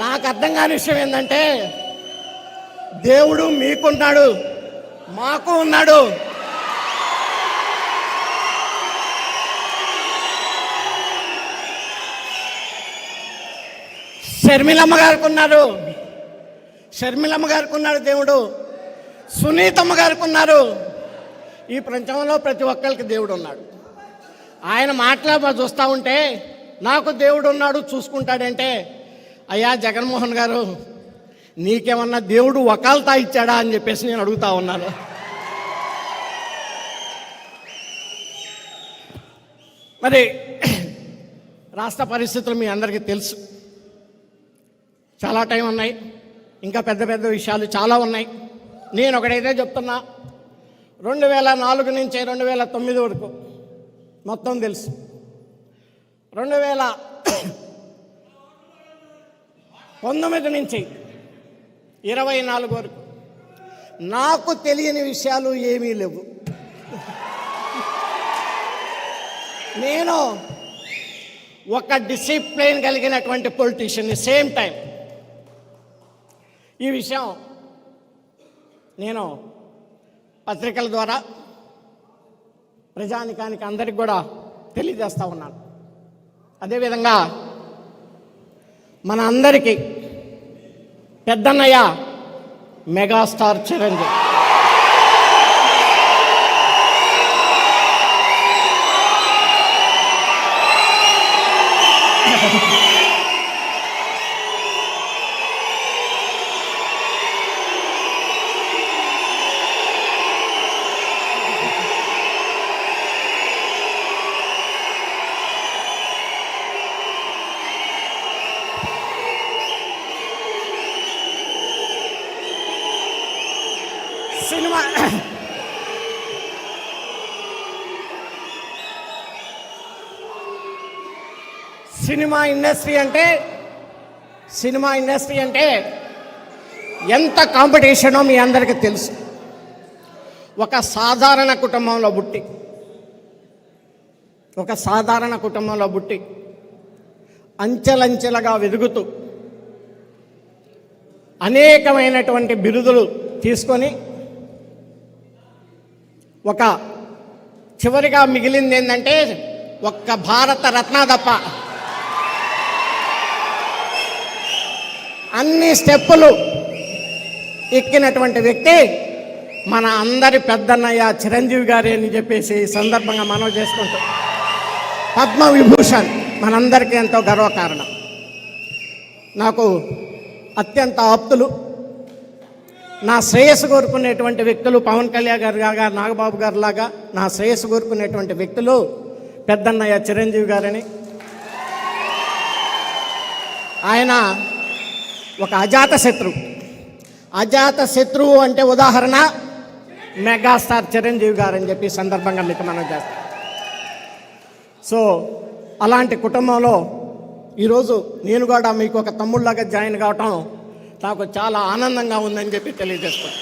నాకు అర్థం కాని విషయం ఏంటంటే, దేవుడు మీకున్నాడు, మాకు ఉన్నాడు. షర్మిలమ్మ గారికి ఉన్నారు దేవుడు, సునీతమ్మ గారికి ఉన్నారు. ఈ ప్రపంచంలో ప్రతి ఒక్కరికి దేవుడు ఉన్నాడు. ఆయన మాట్లాడి చూస్తూ ఉంటే నాకు దేవుడు ఉన్నాడు చూసుకుంటాడంటే, అయ్యా జగన్మోహన్ గారు, నీకేమన్నా దేవుడు వకాల్తా ఇచ్చాడా అని చెప్పేసి నేను అడుగుతా ఉన్నాను. మరి రాష్ట్ర పరిస్థితులు మీ అందరికీ తెలుసు. చాలా టైం ఉన్నాయి, ఇంకా పెద్ద పెద్ద విషయాలు చాలా ఉన్నాయి. నేను ఒకటైతే చెప్తున్నా, 2004 నుంచి 2009 వరకు మొత్తం తెలుసు. 2019 నుంచి 24 వరకు నాకు తెలియని విషయాలు ఏమీ లేవు. నేను ఒక డిసిప్లిన్ కలిగినటువంటి పొలిటీషియన్ని. సేమ్ టైం ఈ విషయం నేను పత్రికల ద్వారా ప్రజానికానికి అందరికి కూడా తెలియజేస్తూ ఉన్నాను. అదేవిధంగా మన అందరికీ పెద్దన్నయ్య మెగాస్టార్ చిరంజీవి సినిమా ఇండస్ట్రీ అంటే ఎంత కాంపిటీషనో మీ అందరికీ తెలుసు. ఒక సాధారణ కుటుంబంలో పుట్టి అంచెలంచెలుగా వెదుగుతూ అనేకమైనటువంటి బిరుదులు తీసుకొని ఒక చివరిగా మిగిలింది ఏంటంటే ఒక్క భారత రత్న తప్ప అన్ని స్టెప్పులు ఎక్కినటువంటి వ్యక్తి మన అందరి పెద్దన్నయ్య చిరంజీవి గారి అని చెప్పేసి ఈ సందర్భంగా మనం చేసుకుంటాం. పద్మవిభూషణ్ మనందరికీ ఎంతో గర్వకారణం. నాకు అత్యంత ఆప్తులు, నా శ్రేయస్సు కోరుకునేటువంటి వ్యక్తులు పవన్ కళ్యాణ్ గారు లాగా, నాగబాబు గారు లాగా నా శ్రేయస్సు కోరుకునేటువంటి వ్యక్తులు పెద్దన్నయ్య చిరంజీవి గారని. ఆయన ఒక అజాత శత్రువు అంటే ఉదాహరణ మెగాస్టార్ చిరంజీవి గారు అని చెప్పి సందర్భంగా మీకు మనం చేస్తాం. సో అలాంటి కుటుంబంలో ఈరోజు నేను కూడా మీకు ఒక తమ్ముళ్ళలాగా జాయిన్ కావటం నాకు చాలా ఆనందంగా ఉందని చెప్పి తెలియజేస్తాను.